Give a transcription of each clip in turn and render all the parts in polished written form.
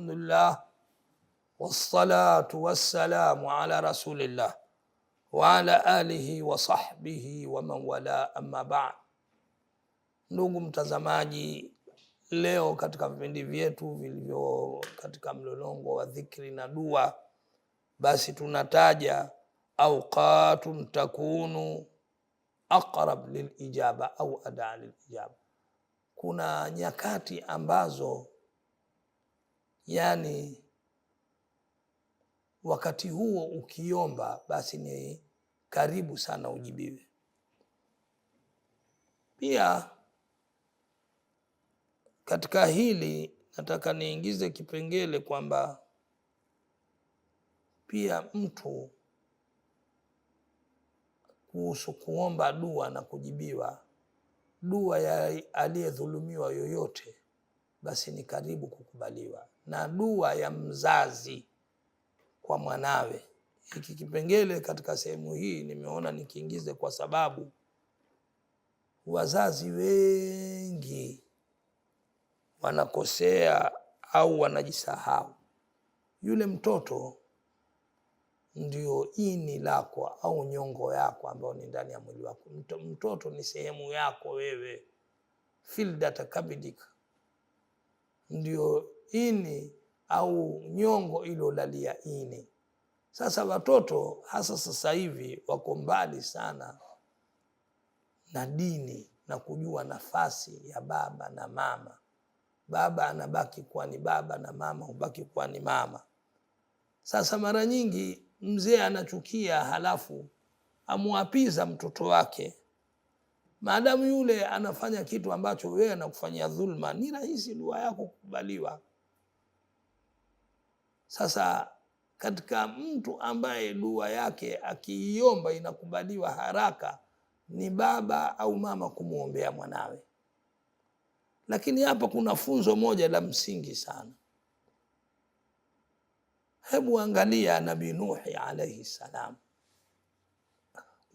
alhamdulillah wassalatu wassalamu ala rasulillah wa ala alihi wa sahbihi wa man wala, amma ba'd. Ndugu mtazamaji, leo katika vipindi vyetu vilivyo katika mlolongo wa dhikri na dua, basi tunataja awqatun takunu aqrab lilijaba au adaa lilijaba. Kuna nyakati ambazo yani wakati huo ukiomba basi ni karibu sana ujibiwe. Pia katika hili nataka niingize kipengele kwamba pia mtu kuhusu kuomba dua na kujibiwa, dua ya aliyedhulumiwa yoyote basi ni karibu kukubaliwa, na dua ya mzazi kwa mwanawe. Hiki kipengele katika sehemu hii nimeona nikiingize kwa sababu wazazi wengi wanakosea au wanajisahau. Yule mtoto ndio ini lako au nyongo yako ambayo ni ndani ya mwili wako. Mtoto ni sehemu yako wewe, fildata kabidik, ndio ini au nyongo ilolalia ini. Sasa watoto hasa sasa hivi wako mbali sana na dini na kujua nafasi ya baba na mama. Baba anabaki kuwa ni baba na mama hubaki kuwa ni mama. Sasa mara nyingi mzee anachukia, halafu amuapiza mtoto wake. Maadamu yule anafanya kitu ambacho wewe anakufanyia dhulma, ni rahisi dua yako kukubaliwa. Sasa katika mtu ambaye dua yake akiiomba inakubaliwa haraka ni baba au mama kumuombea mwanawe. Lakini hapa kuna funzo moja la msingi sana. Hebu angalia Nabii Nuhi alayhi salam,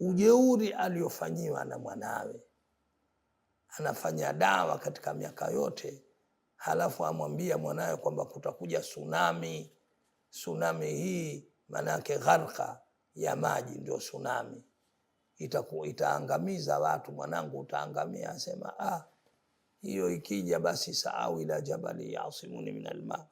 ujeuri aliofanyiwa na mwanawe. Anafanya dawa katika miaka yote, halafu amwambia mwanawe kwamba kutakuja tsunami. Tsunami hii manake gharqa ya maji, ndio tsunami. Itaangamiza watu, mwanangu utaangamia. Asema hiyo ikija basi sa'awi ila jabali yasimuni min alma,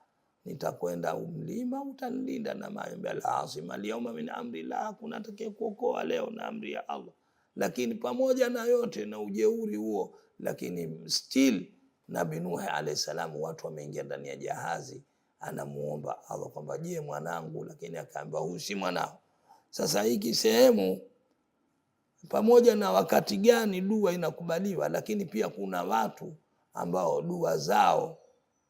nitakwenda mlima utanilinda na maji. Al-asima al-yawma min amri la, hakuna atakaye kuokoa leo na amri ya Allah. Lakini pamoja na yote na ujeuri huo, lakini still Nabii Nuh alayhi salam watu wameingia ndani ya jahazi, anamuomba Allah kwamba je, mwanangu, lakini akaambiwa huyu si mwanao. Sasa hiki sehemu pamoja na wakati gani dua inakubaliwa, lakini pia kuna watu ambao dua zao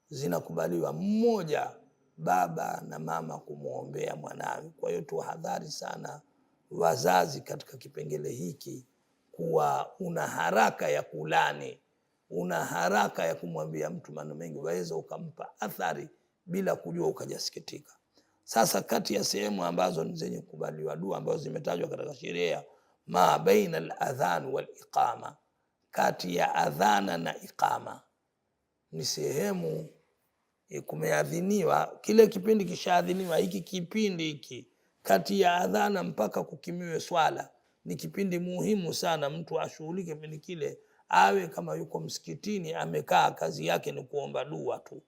zinakubaliwa. Mmoja, baba na mama kumuombea mwanawe. Kwa hiyo tuhadhari sana wazazi katika kipengele hiki, kuwa una haraka ya kulani, una haraka ya kumwambia mtu maneno mengi, waweza ukampa athari bila kujua ukajasikitika. Sasa kati ya sehemu ambazo ni zenye kukubaliwa dua ambazo zimetajwa katika sheria, ma baina al-adhan wal iqama, kati ya adhana na iqama ni sehemu kumeadhiniwa, kile kipindi kishaadhiniwa. Hiki kipindi hiki kati ya adhana mpaka kukimiwe swala ni kipindi muhimu sana. Mtu ashughulike kipindi kile, awe kama yuko msikitini amekaa, kazi yake ni kuomba dua tu.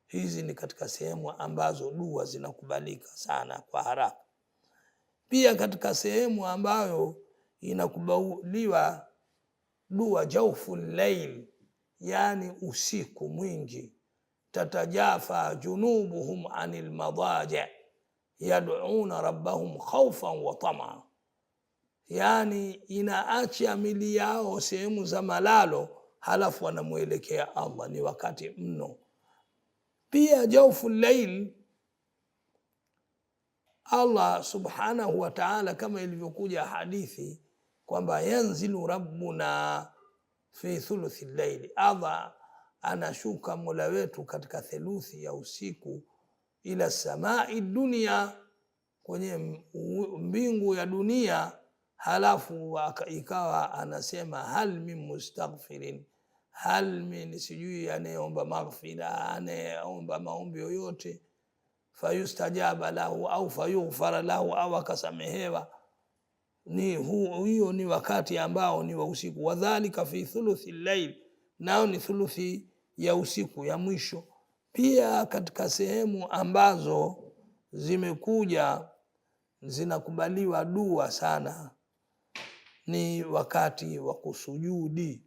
Hizi ni katika sehemu ambazo dua zinakubalika sana kwa haraka. Pia katika sehemu ambayo inakubaliwa dua jawful layl, yani usiku mwingi. Tatajafa junubuhum anil madaji yad'una rabbahum khawfan wa tamaa, yani inaacha mili yao sehemu za malalo, halafu wanamuelekea Allah. Ni wakati mno. Pia jawful layl, Allah subhanahu wa ta'ala kama ilivyokuja hadithi kwamba yanzilu rabbuna fi thuluthi layli, Allah anashuka Mola wetu katika theluthi ya usiku, ila samai dunia, kwenye mbingu ya dunia. Halafu ikawa anasema hal min mustaghfirin, hal min, sijui anayeomba maghfira, anayeomba maombi yoyote, fayustajaba lahu au fayughfara lahu, au akasamehewa, hiyo ni wakati ambao ni wa usiku. Wadhalika fi thuluthi llail, nao ni thuluthi ya usiku ya mwisho. Pia katika sehemu ambazo zimekuja zinakubaliwa dua sana ni wakati wa kusujudi.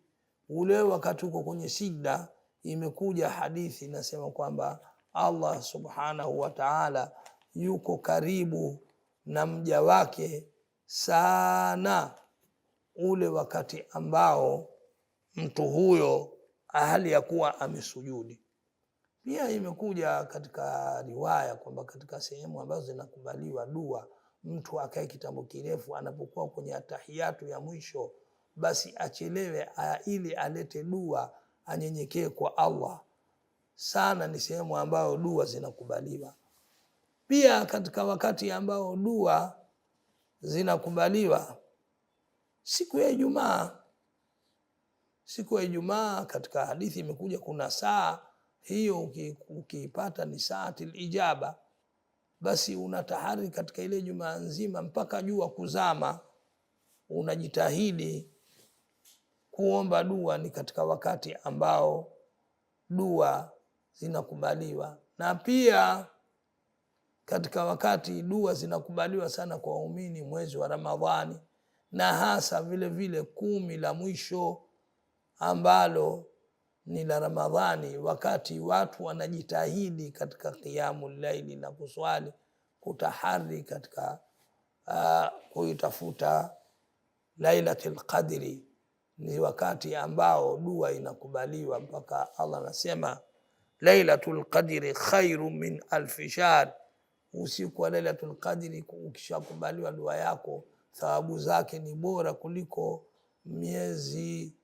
Ule wakati uko kwenye sijda, imekuja hadithi inasema kwamba Allah subhanahu wa ta'ala yuko karibu na mja wake sana ule wakati ambao mtu huyo hali ya kuwa amesujudi. Pia imekuja katika riwaya kwamba katika sehemu ambazo zinakubaliwa dua, mtu akae kitambo kirefu anapokuwa kwenye atahiyatu ya mwisho, basi achelewe ili alete dua, anyenyekee kwa Allah sana. Ni sehemu ambayo dua zinakubaliwa. Pia katika wakati ambao dua zinakubaliwa, siku ya Ijumaa. Siku ya Ijumaa katika hadithi imekuja kuna saa hiyo, ukiipata ni saatil ijaba, basi unatahari katika ile Jumaa nzima mpaka jua kuzama, unajitahidi kuomba dua. Ni katika wakati ambao dua zinakubaliwa. Na pia katika wakati dua zinakubaliwa sana kwa waumini mwezi wa Ramadhani, na hasa vile vile 10 la mwisho ambalo ni la Ramadhani, wakati watu wanajitahidi katika qiyamul laili na kuswali, kutahari katika kuitafuta Lailatul Qadri. Ni wakati ambao dua inakubaliwa, mpaka Allah anasema Lailatul Qadri khairu min alfi shahr. Usiku wa Lailatul Qadri ukishakubaliwa dua yako, thawabu zake ni bora kuliko miezi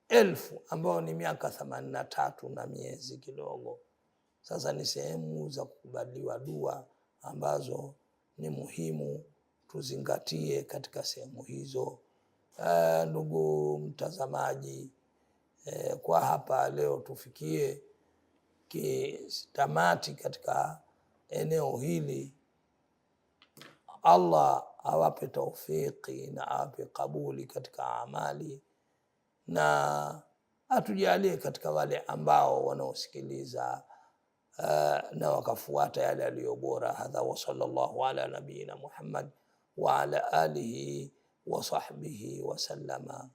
1000 ambao ni miaka 83 na miezi kidogo. Sasa ni sehemu za kukubaliwa dua ambazo ni muhimu tuzingatie katika sehemu hizo. Ndugu mtazamaji, kwa hapa leo tufikie tamati katika eneo hili. Allah awape taufiki na awape kabuli katika amali, na atujalie katika wale ambao wanaosikiliza na wakafuata yale yaliyo bora. Hadha wa sallallahu ala nabiyina Muhammad wa ala alihi wa sahbihi wa sallama.